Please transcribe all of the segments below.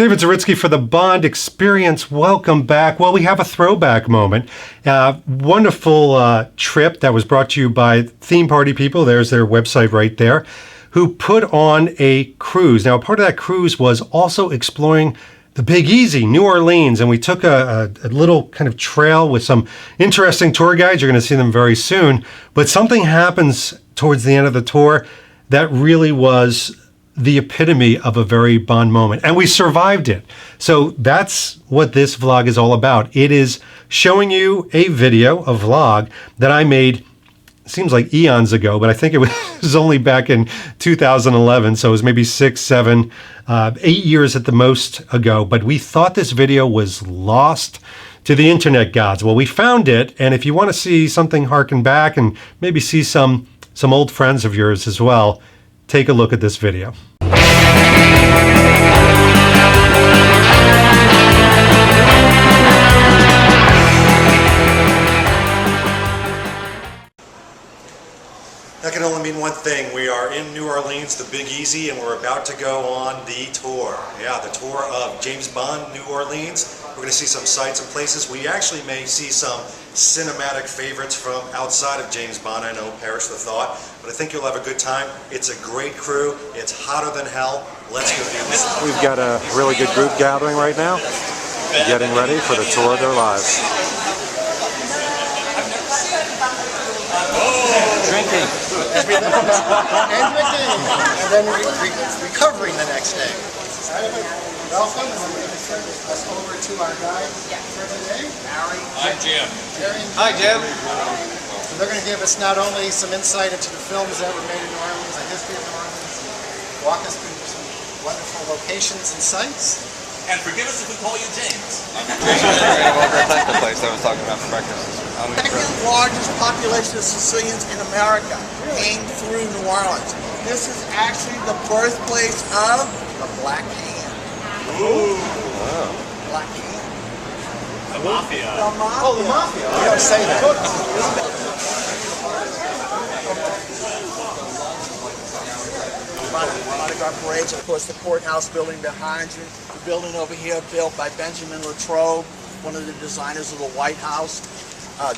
David Zaritsky for the Bond Experience. Welcome back. Well, we have a throwback moment. Wonderful trip that was brought to you by Theme Party people. There's their website right there, who put on a cruise. Now, part of that cruise was also exploring the Big Easy, New Orleans, and we took a little kind of trail with some interesting tour guides. You're going to see them very soon. But something happens towards the end of the tour that really was the epitome of a very Bond moment. And we survived it. So that's what this vlog is all about. It is showing you a video, a vlog, that I made, seems like eons ago, but I think it was only back in 2011. So it was maybe 6, 7, 8 years at the most ago. But we thought this video was lost to the internet gods. Well, we found it. And if you want to see something harken back and maybe see some old friends of yours as well, take a look at this video. That can only mean one thing. We are in New Orleans, the Big Easy, and we're about to go on the tour. Yeah, the tour of James Bond, New Orleans. We're going to see some sights and places. We actually may see some cinematic favorites from outside of James Bond. I know, perish the thought. But I think you'll have a good time. It's a great crew. It's hotter than hell. Let's go do this. We've got a really good group gathering right now, getting ready for the tour of their lives. Drinking. And drinking. And then recovering the next day. Welcome. Us over to our guide for today, Harry. Hi, Jim. Hi, Jim. So they're going to give us not only some insight into the films that were made in New Orleans, the history of New Orleans, walk us through some wonderful locations and sites. And forgive us if we call you James. The place I was talking about for breakfast. The second largest population of Sicilians in America came through New Orleans. This is actually the birthplace of the Black Hand. Ooh. Black Hand. The Mafia. The Mafia. Oh, the Mafia. You don't say that. Mardi Gras parades, of course, the courthouse building behind you. The building over here built by Benjamin Latrobe, one of the designers of the White House.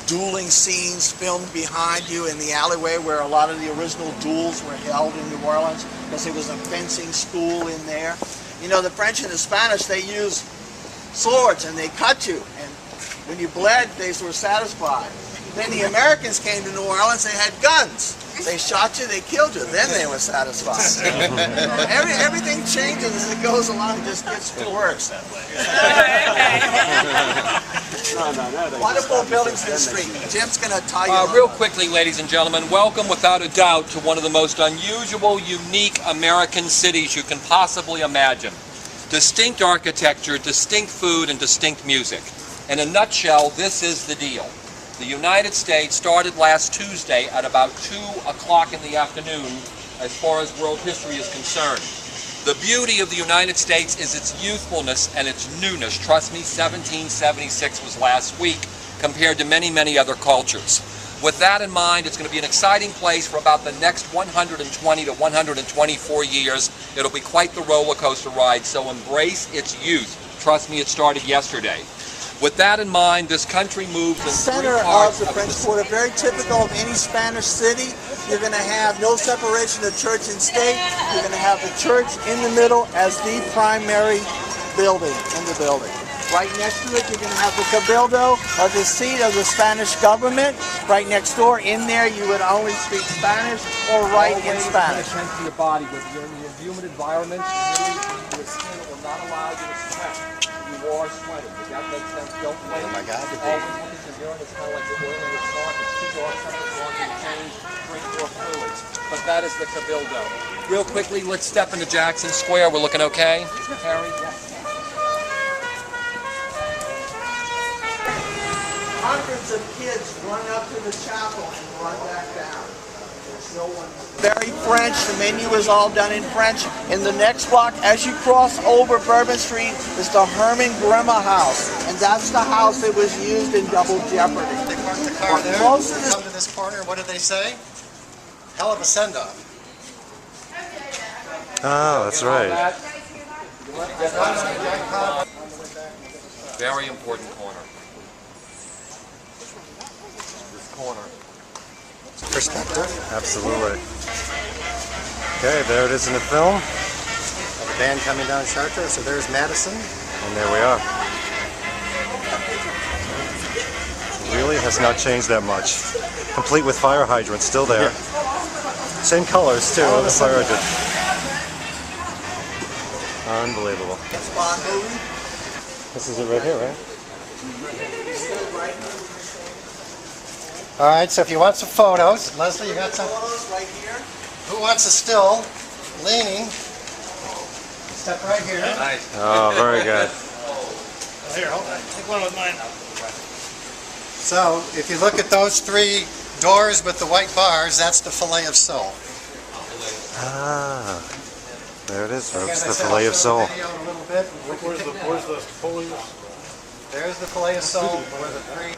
Dueling scenes filmed behind you in the alleyway where a lot of the original duels were held in New Orleans, because there was a fencing school in there. You know, the French and the Spanish, they used swords and they cut you, and when you bled, they were satisfied. Then the Americans came to New Orleans, they had guns. They shot you, they killed you, then they were satisfied. Everything changes as it goes along, it just gets worse that way. Wonderful buildings in the street. Jim's going to tell you. Real quickly, ladies and gentlemen, welcome without a doubt to one of the most unusual, unique American cities you can possibly imagine. Distinct architecture, distinct food, and distinct music. In a nutshell, this is the deal. The United States started last Tuesday at about 2 o'clock in the afternoon as far as world history is concerned. The beauty of the United States is its youthfulness and its newness. Trust me, 1776 was last week compared to many, many other cultures. With that in mind, it's going to be an exciting place for about the next 120 to 124 years. It'll be quite the roller coaster ride, so embrace its youth. Trust me, it started yesterday. With that in mind, this country moves in center of the French Quarter, very typical of any Spanish city. You're going to have no separation of church and state. You're going to have the church in the middle as the primary building in the building. Right next to it, you're going to have the Cabildo, or the seat of the Spanish government. Right next door, in there, you would only speak Spanish or write in Spanish. To your body with your humid environment, your skin will not allow you to sweat. You are sweating. Does that make sense? Don't wait. Oh my God. Always look at your urine. It's kind of like you're boiling your stomach. It's too dark. Something's wrong. You change, drink more fluids. But that is the Cabildo. Real quickly, let's step into Jackson Square. We're looking okay? Harry? Hundreds of kids run up to the chapel and run back down. There's no one. Very French. The menu is all done in French. In the next block, as you cross over Bourbon Street, is the Herman Grima House, and that's the house that was used in Double Jeopardy. They parked the car there. Most of Come to this corner. What did they say? Hell of a send-off. Oh, that's right. Very important corner. This corner. Perspective. Absolutely. Okay, there it is in the film. Of the band coming down Chartres. So there's Madison. And there we are. Really has not changed that much. Complete with fire hydrants still there. Same colors too of the fire hydrant. Unbelievable. This is it right here, right? All right, so if you want some photos, Leslie, you got some? Photos right here. Who wants a still? Leaning. Step right here. Oh, very good. Here, hold on. Take one with mine. So, if you look at those three doors with the white bars, that's the fillet of sole. Ah, there it is, folks. As I The said, fillet I'll of show sole. the video in a little bit. Where's the fillet? There's the fillet of sole where the three.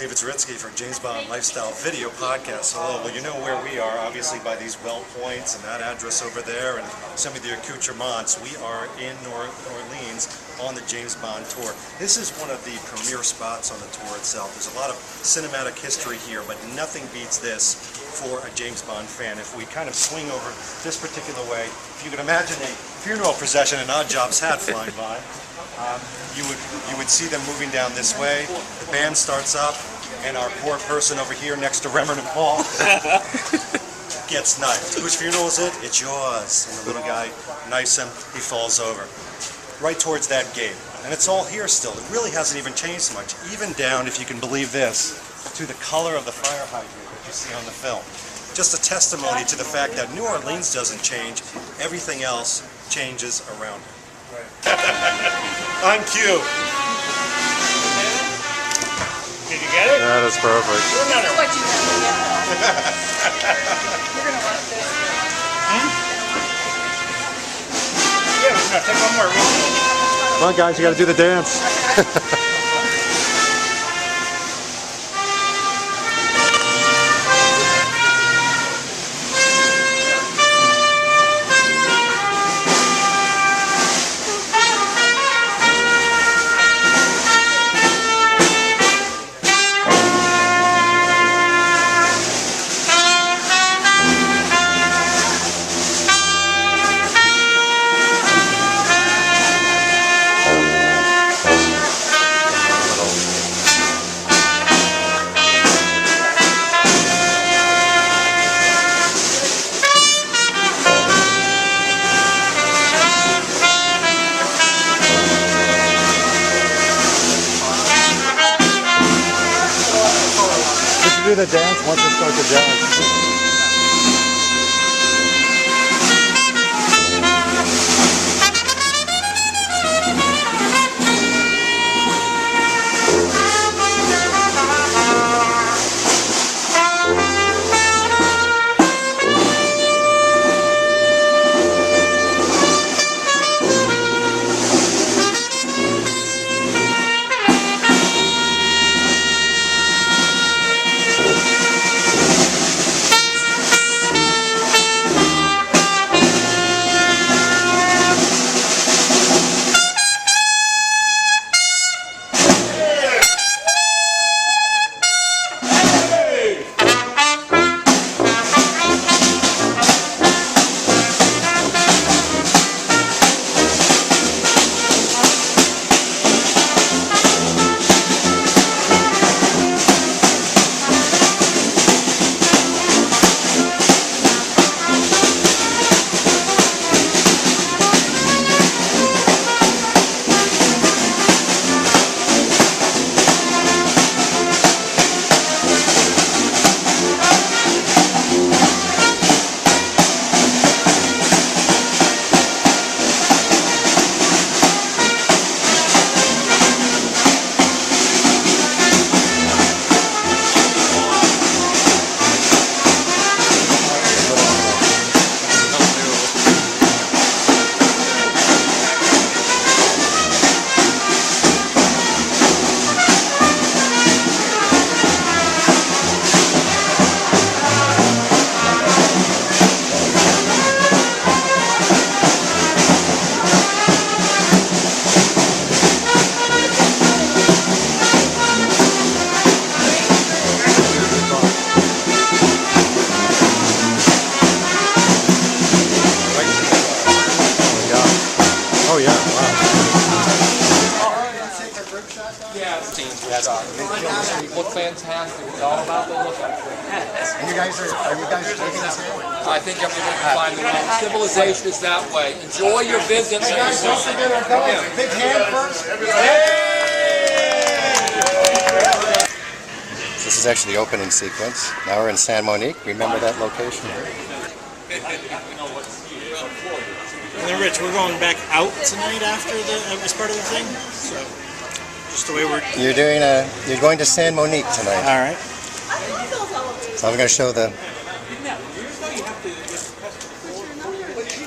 David Zaritsky for James Bond Lifestyle Video Podcast. Hello. Well, you know where we are, obviously, by these well points and that address over there and some of the accoutrements. We are in New Orleans on the James Bond tour. This is one of the premier spots on the tour itself. There's a lot of cinematic history here, but nothing beats this for a James Bond fan. If we kind of swing over this particular way, if you could imagine a funeral procession in Odd Jobs hat flying by, you would see them moving down this way. The band starts up, and our poor person over here next to Remmert and Paul gets knifed. Whose funeral is it? It's yours. And the little guy knifes him. He falls over. Right towards that gate. And it's all here still. It really hasn't even changed much. Even down, if you can believe this, to the color of the fire hydrant that you see on the film. Just a testimony to the fact that New Orleans doesn't change. Everything else changes around it. On cue. Did you get it? That is perfect. What you have to get. You're gonna want this. Yeah, no, take one more. Come on, guys, you got to do the dance. Do the dance once it starts to jazz. Oh yeah. Take a group shot down? Yeah, scenes were shot. Look fantastic. It's all about the look, I think. And are you guys taking this in? I think everyone can find the way. Civilization is that way. Enjoy your visit. Guys, don't forget our fellows. Big hand first. This is actually the opening sequence. Now we're in San Monique. Remember that location? And then Rich, we're going back out tonight after as part of the thing. So just the way we're. You're going to San Monique tonight. All right. So I'm going to show the.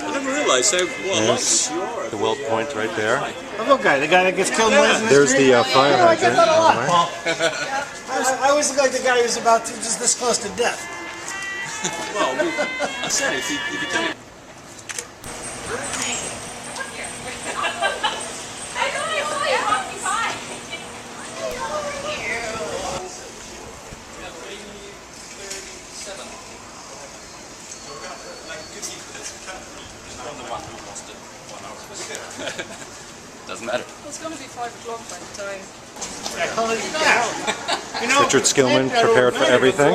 I never realized how There's the weld point right there. The little guy, the guy that gets killed in the There's the fire hydrant. I always look like the guy who's about to just this close to death. well. I said if you did it. Doesn't matter. It's going to be 5 o'clock by the time. Richard Skillman prepared for everything.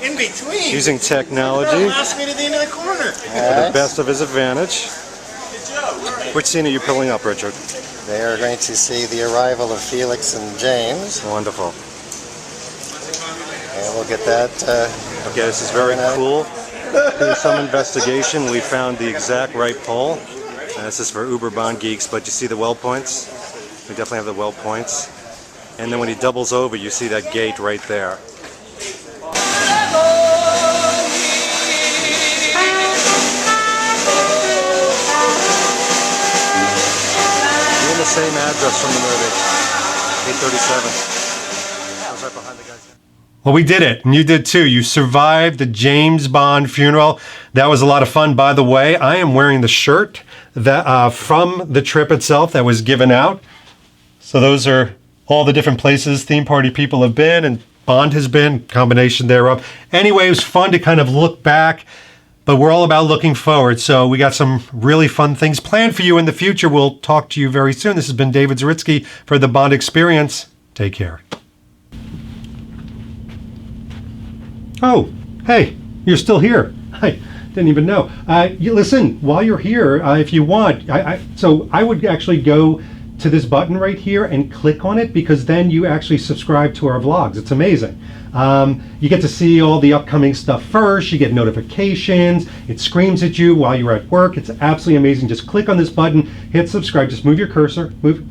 In between. Using technology Last me to the end of the corner. for the best of his advantage. Which scene are you pulling up, Richard? They are going to see the arrival of Felix and James. Wonderful. And we'll get that. Okay, this is very cool. Through some investigation, we found the exact right pole. And this is for Uber Bond geeks, but you see the weld points? We definitely have the weld points. And then when he doubles over, you see that gate right there. You're in the same address from the movie, 837. I was right behind the guys. Well, we did it, and you did too. You survived the James Bond funeral. That was a lot of fun. By the way, I am wearing the shirt that from the trip itself that was given out. So those are all the different places theme party people have been and Bond has been, combination thereof. Anyway, it was fun to kind of look back, but we're all about looking forward. So we got some really fun things planned for you in the future. We'll talk to you very soon. This has been David Zaritsky for the Bond Experience. Take care. Oh, hey, you're still here. I didn't even know. You listen, while you're here, if you want, so I would actually go to this button right here and click on it, because then you actually subscribe to our vlogs. It's amazing. You get to see all the upcoming stuff first. You get notifications. It screams at you while you're at work. It's absolutely amazing. Just click on this button, hit subscribe. Just move your cursor, move.